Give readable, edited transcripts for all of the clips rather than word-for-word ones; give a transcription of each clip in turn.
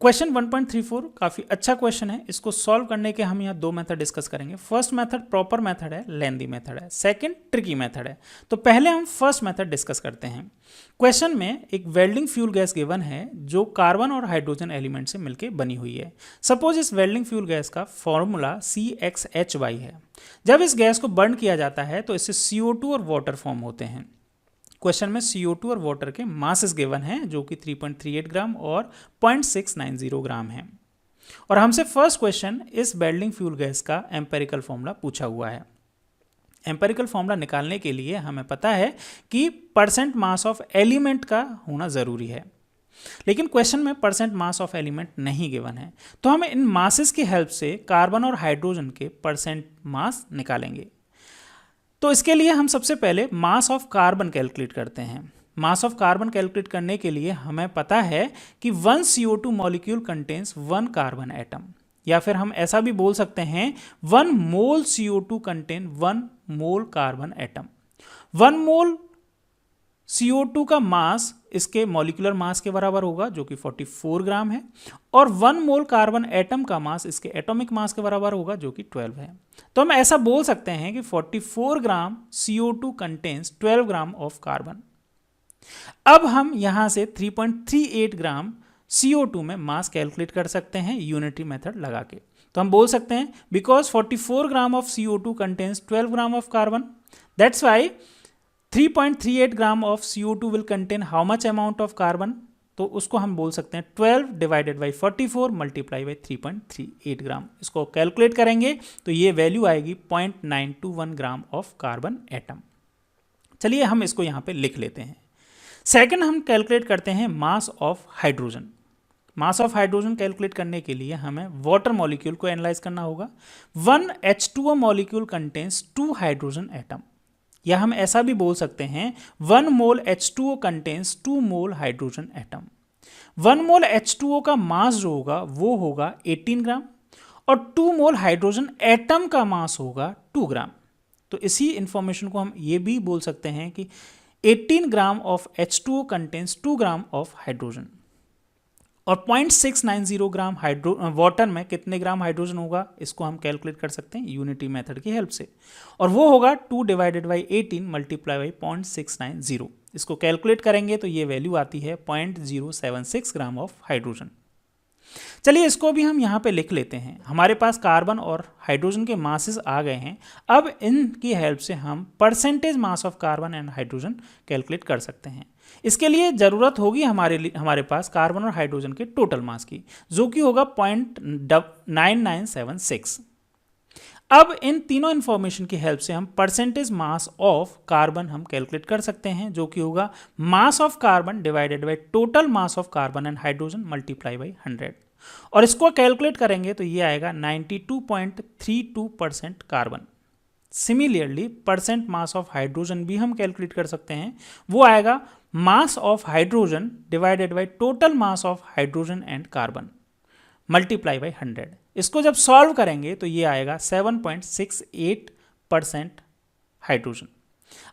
Question 1.34 काफ़ी अच्छा question है। इसको सॉल्व करने के हम यहाँ दो मेथड डिस्कस करेंगे। फर्स्ट मेथड प्रॉपर मेथड है, लेंदी मेथड है, सेकंड ट्रिकी मेथड है। तो पहले हम फर्स्ट मेथड डिस्कस करते हैं। क्वेश्चन में एक वेल्डिंग फ्यूल गैस गिवन है जो कार्बन और हाइड्रोजन एलिमेंट से मिलकर बनी हुई है। सपोज इस वेल्डिंग फ्यूल गैस का फॉर्मूला CXHY है। जब इस गैस को बर्न किया जाता है तो इससे CO2 और वाटर फॉर्म होते हैं। क्वेश्चन में CO2 और वाटर के मासेस गिवन हैं जो कि 3.38 ग्राम और 0.690 ग्राम है। और हमसे फर्स्ट क्वेश्चन इस वेल्डिंग फ्यूल गैस का एम्पेरिकल फॉर्मूला पूछा हुआ है। एम्पेरिकल फॉर्मूला निकालने के लिए हमें पता है कि परसेंट मास ऑफ एलिमेंट का होना ज़रूरी है, लेकिन क्वेश्चन में परसेंट मास ऑफ एलिमेंट नहीं गिवन है। तो हम इन मासेस की हेल्प से कार्बन और हाइड्रोजन के परसेंट मास निकालेंगे। तो इसके लिए हम सबसे पहले मास ऑफ कार्बन कैलकुलेट करते हैं। मास ऑफ कार्बन कैलकुलेट करने के लिए हमें पता है कि 1 CO2 molecule contains 1 carbon atom, या फिर हम ऐसा भी बोल सकते हैं 1 मोल CO2 contain 1 mole carbon atom. 1 मोल CO2 का मास इसके मॉलिक्यूलर मास के बराबर होगा जो कि 44 ग्राम है, और 1 मोल कार्बन एटम का मास इसके एटॉमिक मास के बराबर होगा जो कि 12 है। तो हम ऐसा बोल सकते हैं कि 44 ग्राम CO2 contains 12 gram of carbon. अब हम यहां से 3.38 ग्राम CO2 में मास कैलकुलेट कर सकते हैं यूनिटरी मेथड लगा के। तो हम बोल सकते हैं because 44 gram of CO2 contains 12 gram of carbon, that's why 3.38 gram of CO2 will contain how much amount of carbon? तो उसको हम बोल सकते हैं 12 डिवाइडेड बाई 44 मल्टीप्लाई बाई 3.38 ग्राम। इसको कैलकुलेट करेंगे तो ये वैल्यू आएगी 0.921 ग्राम ऑफ कार्बन एटम। चलिए हम इसको यहाँ पे लिख लेते हैं। सेकंड हम कैलकुलेट करते हैं मास of hydrogen. Mass of hydrogen calculate करने के लिए हमें वाटर मॉलिक्यूल को एनालाइज करना होगा। 1 H2O molecule contains 2 hydrogen atom, या हम ऐसा भी बोल सकते हैं 1 मोल H2O कंटेन्स 2 मोल हाइड्रोजन एटम। 1 मोल H2O का मास जो होगा वो होगा 18 ग्राम, और 2 मोल हाइड्रोजन एटम का मास होगा 2 ग्राम। तो इसी इंफॉर्मेशन को हम ये भी बोल सकते हैं कि 18 gram of H2O contains 2 gram of hydrogen, और 0.690 ग्राम वाटर में कितने ग्राम हाइड्रोजन होगा इसको हम कैलकुलेट कर सकते हैं यूनिटी मेथड की हेल्प से, और वो होगा 2 डिवाइडेड बाई 18 मल्टीप्लाई बाई 0.690। इसको कैलकुलेट करेंगे तो ये वैल्यू आती है 0.076 ग्राम ऑफ हाइड्रोजन। चलिए इसको भी हम यहाँ पे लिख लेते हैं। हमारे पास कार्बन और हाइड्रोजन के मासेस आ गए हैं। अब इनकी हेल्प से हम percentage mass of carbon and hydrogen calculate कर सकते हैं। इसके लिए ज़रूरत होगी हमारे पास कार्बन और हाइड्रोजन के टोटल मास की, जो कि होगा 0.9976। अब इन तीनों इंफॉर्मेशन की हेल्प से हम परसेंटेज मास ऑफ कार्बन हम कैलकुलेट कर सकते हैं, जो कि होगा मास of carbon divided by total mass of carbon and hydrogen multiply by 100। और इसको कैलकुलेट करेंगे तो ये आएगा 92.32% carbon. Similarly percent mass of hydrogen भी हम कैलकुलेट कर सकते हैं, वो आएगा मास of hydrogen divided by total mass of hydrogen and carbon multiply by 100। इसको जब सॉल्व करेंगे तो ये आएगा 7.68% हाइड्रोजन।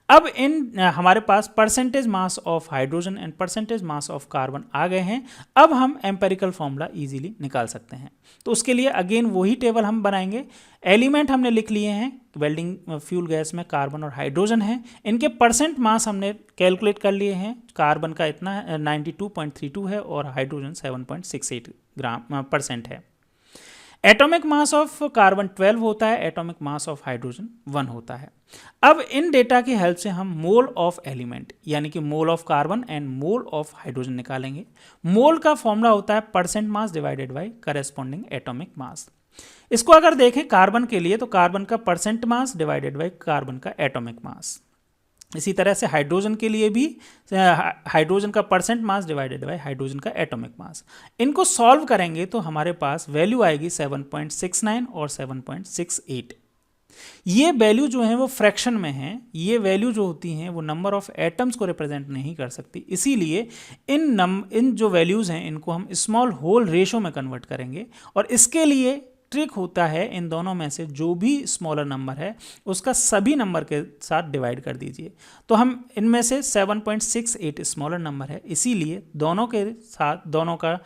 अब इन हमारे पास percentage mass of hydrogen and percentage mass of carbon आ गए हैं। अब हम एम्पेरिकल फॉर्मूला इजीली निकाल सकते हैं। तो उसके लिए अगेन वही टेबल हम बनाएंगे। एलिमेंट हमने लिख लिए हैं, वेल्डिंग फ्यूल गैस में कार्बन और हाइड्रोजन है। इनके परसेंट मास हमने कैलकुलेट कर लिए हैं। कार्बन का इतना 92.32 है और हाइड्रोजन 7.68 ग्राम % है। एटॉमिक मास ऑफ कार्बन 12 होता है, एटॉमिक मास ऑफ हाइड्रोजन 1 होता है। अब इन डेटा की हेल्प से हम मोल ऑफ एलिमेंट यानी कि mole of carbon and mole of hydrogen निकालेंगे। मोल का फॉर्मूला होता है परसेंट मास divided bye corresponding atomic mass. इसको अगर देखें कार्बन के लिए तो कार्बन का percent mass divided by carbon का एटॉमिक मास। इसी तरह से हाइड्रोजन के लिए भी हाइड्रोजन का परसेंट मास डिवाइडेड बाय हाइड्रोजन का एटॉमिक मास। इनको सॉल्व करेंगे तो हमारे पास वैल्यू आएगी 7.69 और 7.68। ये वैल्यू जो है वो फ्रैक्शन में है। ये वैल्यू जो होती हैं वो नंबर ऑफ एटम्स को रिप्रेजेंट नहीं कर सकती, इसीलिए इन जो वैल्यूज़ हैं इनको हम स्मॉल होल रेशो में कन्वर्ट करेंगे। और इसके लिए ट्रिक होता है इन दोनों में से जो भी स्मॉलर नंबर है उसका सभी नंबर के साथ डिवाइड कर दीजिए। तो हम इनमें से 7.68 स्मॉलर नंबर है, इसीलिए दोनों के साथ दोनों का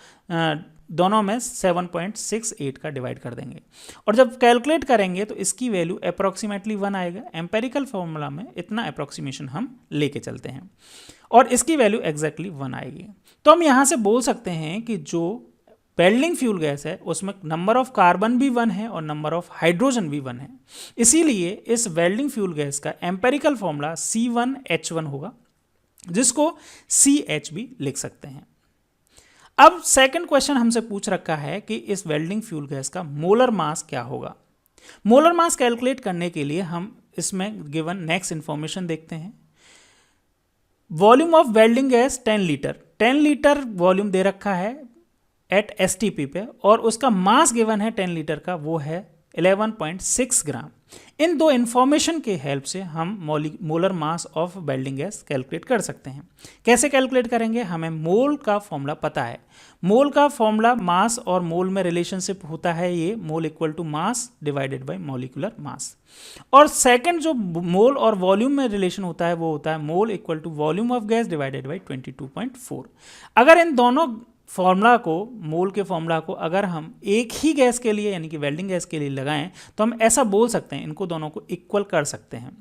दोनों में 7.68 का डिवाइड कर देंगे और जब कैलकुलेट करेंगे तो इसकी वैल्यू अप्रॉक्सीमेटली 1 आएगा। एम्पेरिकल फॉर्मूला में इतना अप्रॉक्सीमेशन हम लेके चलते हैं और इसकी वैल्यू एग्जैक्टली 1 आएगी। तो हम यहाँ से बोल सकते हैं कि जो वेल्डिंग फ्यूल गैस है उसमें नंबर ऑफ कार्बन भी 1 है और नंबर ऑफ हाइड्रोजन भी 1 है, इसीलिए इस वेल्डिंग फ्यूल गैस का एम्पेरिकल फॉर्मूला C1H1 होगा, जिसको CH भी लिख सकते हैं। अब सेकंड क्वेश्चन हमसे पूछ रखा है कि इस वेल्डिंग फ्यूल गैस का मोलर मास क्या होगा। मोलर मास कैलकुलेट करने के लिए हम इसमें गिवन नेक्स्ट इंफॉर्मेशन देखते हैं। Volume of welding gas 10 litre, 10 litre volume दे रखा है एट STP पे और उसका मास गिवन है 10 लीटर का, वो है 11.6 ग्राम। इन दो इंफॉर्मेशन के हेल्प से हम molar mass of welding gas calculate कर सकते हैं। कैसे कैलकुलेट करेंगे, हमें मोल का फॉर्मूला पता है। मोल का फॉर्मूला मास और मोल में रिलेशनशिप होता है, ये mole equal to mass divided by molecular mass. और सेकंड जो मोल और वॉल्यूम में रिलेशन होता है वो होता है mole equal to volume of gas divided by 22.4। अगर इन दोनों फॉर्मूला को, मोल के फॉर्मूला को अगर हम एक ही गैस के लिए यानी कि वेल्डिंग गैस के लिए लगाएं तो हम ऐसा बोल सकते हैं, इनको दोनों को इक्वल कर सकते हैं।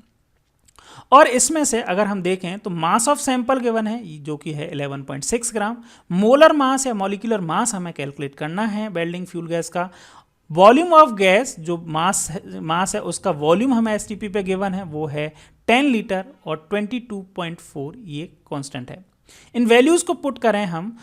और इसमें से अगर हम देखें तो मास ऑफ सैंपल गिवन है जो कि है 11.6 ग्राम। मोलर मास या मॉलिक्यूलर मास हमें कैलकुलेट करना है वेल्डिंग फ्यूल गैस का। वॉल्यूम ऑफ गैस जो मास है उसका वॉल्यूम हमें STP पे गिवन है, वो है 10 लीटर और 22.4 ये कांस्टेंट है। इन वैल्यूज़ को पुट करें हम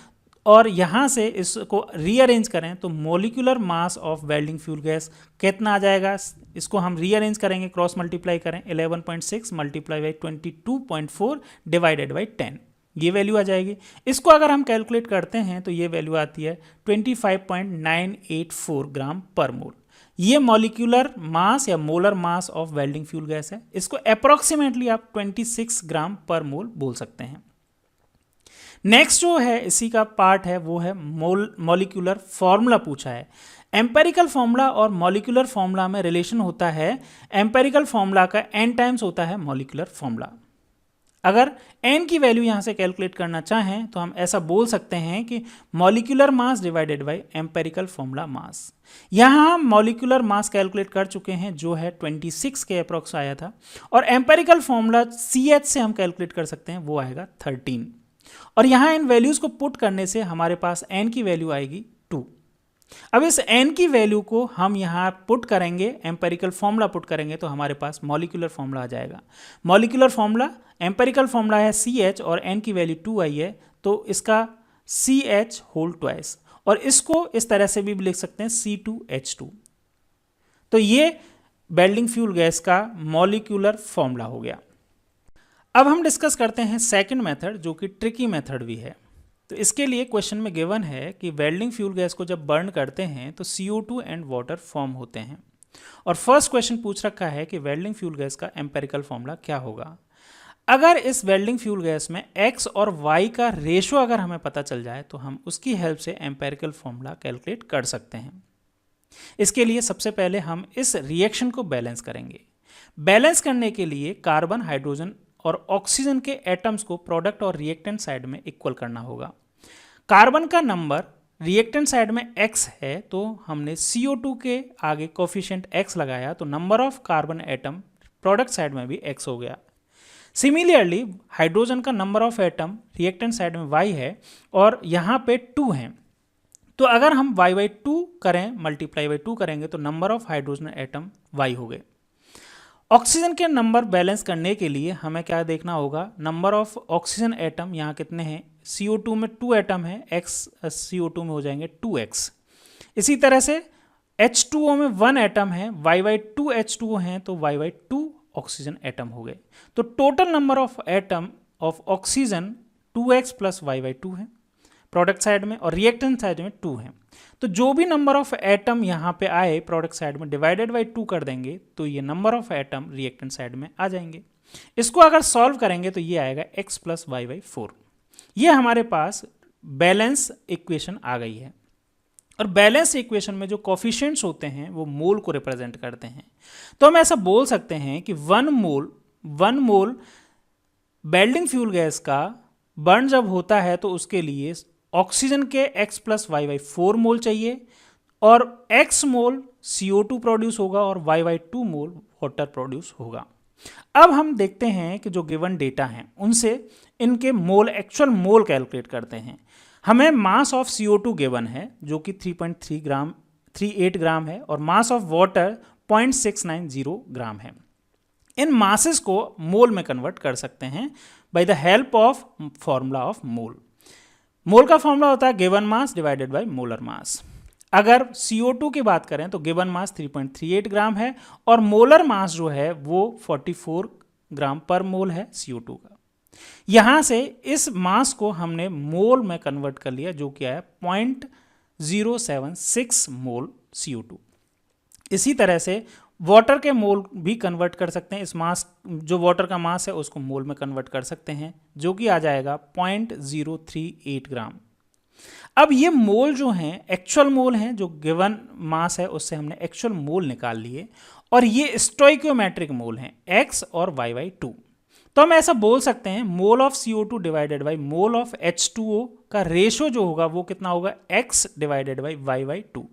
और यहाँ से इसको रीअरेंज करें तो molecular mass of welding fuel gas कितना आ जाएगा, इसको हम रीअरेंज करेंगे, क्रॉस मल्टीप्लाई करें, 11.6 मल्टीप्लाई बाई 22.4 डिवाइडेड बाई 10, ये वैल्यू आ जाएगी। इसको अगर हम कैलकुलेट करते हैं तो ये वैल्यू आती है 25.984 ग्राम पर मोल। ये मॉलिक्यूलर मास या molar mass of welding fuel gas है। इसको अप्रॉक्सीमेटली आप 26 ग्राम पर मोल बोल सकते हैं। नेक्स्ट जो है इसी का पार्ट है वो है मॉलिक्यूलर फॉर्मूला पूछा है। एम्पेरिकल फॉर्मूला और मॉलिक्यूलर फॉर्मूला में रिलेशन होता है, एम्पेरिकल फॉर्मूला का n टाइम्स होता है मॉलिक्यूलर फॉर्मूला। अगर n की वैल्यू यहाँ से कैलकुलेट करना चाहें तो हम ऐसा बोल सकते हैं कि molecular mass divided by empirical formula मास। यहाँ हम मॉलिक्यूलर मास कैलकुलेट कर चुके हैं जो है 26 के अप्रॉक्स आया था और एम्पेरिकल फॉर्मूला CH से हम कैलकुलेट कर सकते हैं, वो आएगा 13। और यहाँ इन वैल्यूज़ को पुट करने से हमारे पास n की वैल्यू आएगी 2। अब इस n की वैल्यू को हम यहाँ पुट करेंगे, एम्पेरिकल फॉर्मूला पुट करेंगे तो हमारे पास मॉलिक्यूलर फॉर्मूला आ जाएगा। मॉलिक्यूलर फॉर्मूला, एम्पेरिकल फॉर्मूला है CH और n की वैल्यू 2 आई है तो इसका CH होल ट्वाइस, और इसको इस तरह से भी लिख सकते हैं C2H2। तो ये वेल्डिंग फ्यूल गैस का मॉलिक्यूलर फॉर्मूला हो गया। अब हम डिस्कस करते हैं सेकंड मेथड जो कि ट्रिकी मेथड भी है। तो इसके लिए क्वेश्चन में गिवन है कि वेल्डिंग फ्यूल गैस को जब बर्न करते हैं तो CO2 एंड वाटर फॉर्म होते हैं और फर्स्ट क्वेश्चन पूछ रखा है कि वेल्डिंग फ्यूल गैस का एम्पेरिकल फॉर्मूला क्या होगा। अगर इस वेल्डिंग फ्यूल गैस में x और y का रेशो अगर हमें पता चल जाए तो हम उसकी हेल्प से एम्पेरिकल फॉर्मूला कैलकुलेट कर सकते हैं। इसके लिए सबसे पहले हम इस रिएक्शन को बैलेंस करेंगे। बैलेंस करने के लिए कार्बन, हाइड्रोजन और ऑक्सीजन के एटम्स को प्रोडक्ट और रिएक्टेंट साइड में इक्वल करना होगा। कार्बन का नंबर रिएक्टेंट साइड में x है तो हमने CO2 के आगे कोफिशिएंट x लगाया तो number of carbon atom product side में भी x हो गया। सिमिलरली हाइड्रोजन का number of atom reactant side में y है और यहाँ पे 2 हैं, तो अगर हम y/2 करें, मल्टीप्लाई बाई 2 करेंगे तो number of hydrogen atom y हो गए। ऑक्सीजन के नंबर बैलेंस करने के लिए हमें क्या देखना होगा, नंबर ऑफ ऑक्सीजन एटम यहाँ कितने हैं, CO2 में 2 एटम है, x CO2 में हो जाएंगे 2x। इसी तरह से H2O में 1 एटम है, y/2 H2O हैं तो y/2 ऑक्सीजन एटम हो गए। तो total number of atom of oxygen 2x plus y/2 है प्रोडक्ट साइड में और रिएक्टेंट साइड में 2 है। तो जो भी नंबर ऑफ एटम यहाँ पे आए प्रोडक्ट साइड में डिवाइडेड बाई 2 कर देंगे तो ये number of atom reactant side में आ जाएंगे। इसको अगर सॉल्व करेंगे तो ये आएगा x प्लस y/4। ये हमारे पास बैलेंस इक्वेशन आ गई है। और बैलेंस इक्वेशन में जो कोफिशिएंट्स होते हैं वो मोल को रिप्रेजेंट करते हैं। तो हम ऐसा बोल सकते हैं कि 1 मोल वेल्डिंग फ्यूल गैस का बर्न जब होता है तो उसके लिए ऑक्सीजन के X+Y/4 मोल चाहिए और X मोल CO2 प्रोड्यूस होगा और Y/2 मोल वाटर प्रोड्यूस होगा। अब हम देखते हैं कि जो गिवन डेटा हैं उनसे इनके मोल, एक्चुअल मोल कैलकुलेट करते हैं। हमें मास ऑफ CO2 गिवन है जो कि 3.38 ग्राम है और मास ऑफ वाटर 0.690 ग्राम है। इन मासेस को मोल में कन्वर्ट कर सकते हैं by the help of formula of mole. Mole का फॉर्मूला होता है given mass divided by molar mass. अगर CO2 की बात करें तो गिवन मास 3.38 ग्राम है और मोलर मास जो है वो 44 ग्राम पर मोल है CO2 का। यहां से इस मास को हमने मोल में कन्वर्ट कर लिया जो कि है 0.076 मोल CO2। इसी तरह से वाटर के मोल भी कन्वर्ट कर सकते हैं। इस मास, जो वाटर का मास है उसको मोल में कन्वर्ट कर सकते हैं जो कि आ जाएगा 0.038 ग्राम। अब ये मोल जो हैं एक्चुअल मोल हैं, जो गिवन मास है उससे हमने एक्चुअल मोल निकाल लिए और ये स्टोइकियोमेट्रिक मोल हैं X और Y/2। तो हम ऐसा बोल सकते हैं mole of CO2 divided by mole of H2O का रेशो जो होगा वो कितना होगा, X divided by Y/2।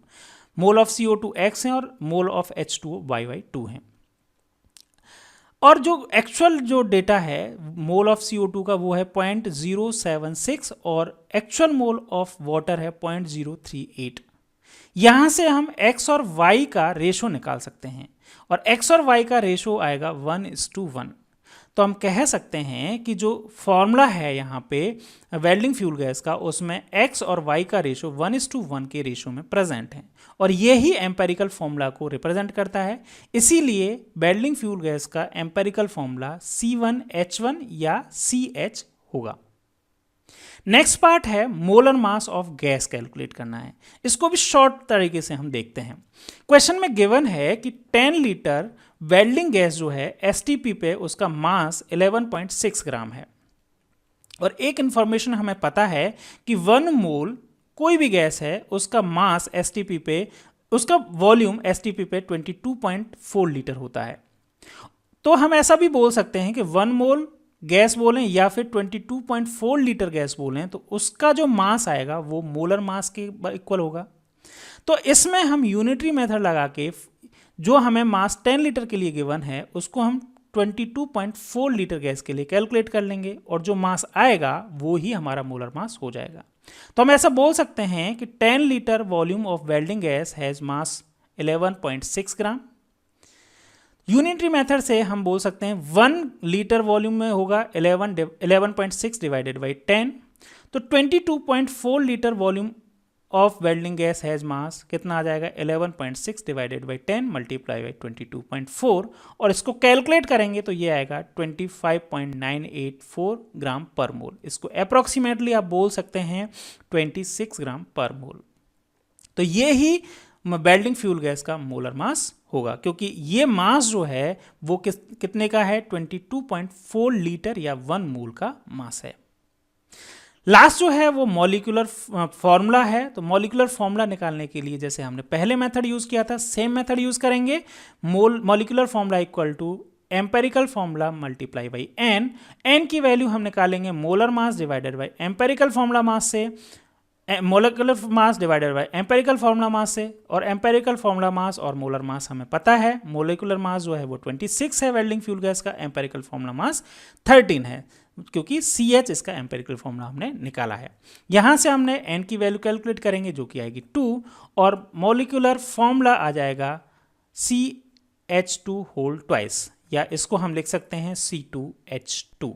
Mole of CO2 X है और मोल ऑफ H2O Y/2 है। और जो एक्चुअल जो डेटा है मोल ऑफ CO2 का वो है 0.076 और एक्चुअल मोल ऑफ वाटर है 0.038। यहाँ से हम X और Y का रेशो निकाल सकते हैं और X और Y का रेशो आएगा 1:1। तो हम कह सकते हैं कि जो फॉर्मूला है यहाँ पे वेल्डिंग फ्यूल गैस का, उसमें X और Y का रेशो 1:1 के रेशो में प्रेजेंट है और यही एम्पेरिकल फॉर्मूला को रिप्रेजेंट करता है। इसीलिए वेल्डिंग फ्यूल गैस का एम्पेरिकल फॉर्मूला C1H1 या CH होगा। नेक्स्ट पार्ट है molar mass of gas calculate करना है। इसको भी शॉर्ट तरीके से हम देखते हैं। क्वेश्चन में गिवन है कि 10 लीटर वेल्डिंग गैस जो है STP पे उसका मास 11.6 ग्राम है और एक इंफॉर्मेशन हमें पता है कि 1 मोल कोई भी गैस है उसका मास STP पे, उसका वॉल्यूम STP पे 22.4 लीटर होता है। तो हम ऐसा भी बोल सकते हैं कि 1 मोल गैस बोलें या फिर 22.4 लीटर गैस बोलें तो उसका जो मास आएगा वो मोलर मास के इक्वल होगा। तो इसमें हम यूनिटरी मेथड लगा के जो हमें मास 10 लीटर के लिए गिवन है उसको हम 22.4 लीटर गैस के लिए कैलकुलेट कर लेंगे और जो मास आएगा वो ही हमारा मोलर मास हो जाएगा। तो हम ऐसा बोल सकते हैं कि 10 litre volume of welding gas has mass 11.6 gram. Unitary method से हम बोल सकते हैं 1 लीटर वॉल्यूम में होगा 11.6 डिवाइडेड बाई 10। तो 22.4 litre volume of welding gas has मास कितना आ जाएगा, 11.6 डिवाइडेड बाई 10 मल्टीप्लाई बाई 22.4 और इसको कैलकुलेट करेंगे तो ये आएगा 25.984 ग्राम पर मोल। इसको अप्रॉक्सीमेटली आप बोल सकते हैं 26 ग्राम पर मोल। तो ये ही वेल्डिंग फ्यूल गैस का मोलर मास होगा क्योंकि ये मास जो है वो कितने का है, 22.4 लीटर या 1 मोल का मास है। लास्ट जो है वो मॉलिक्यूलर फॉर्मूला है। तो मॉलिक्यूलर फॉर्मूला निकालने के लिए जैसे हमने पहले मेथड यूज किया था सेम मेथड यूज करेंगे। Molecular formula equal to empirical formula multiply by n की वैल्यू हम निकालेंगे molar mass divided by empirical formula mass से, molecular mass divided by empirical formula mass से, और एम्पेरिकल फॉर्मूला मास और मोलर मास हमें पता है। मोलिकुलर मास जो है वो 26 है वेल्डिंग फ्यूल गैस का, एम्पेरिकल फॉर्मूला मास 13 है क्योंकि CH इसका एम्पेरिकल फॉर्मूला हमने निकाला है। यहाँ से हमने n की वैल्यू कैलकुलेट करेंगे जो कि आएगी 2 और मोलिकुलर फॉर्मूला आ जाएगा CH2 होल ट्वाइस या इसको हम लिख सकते हैं C2H2।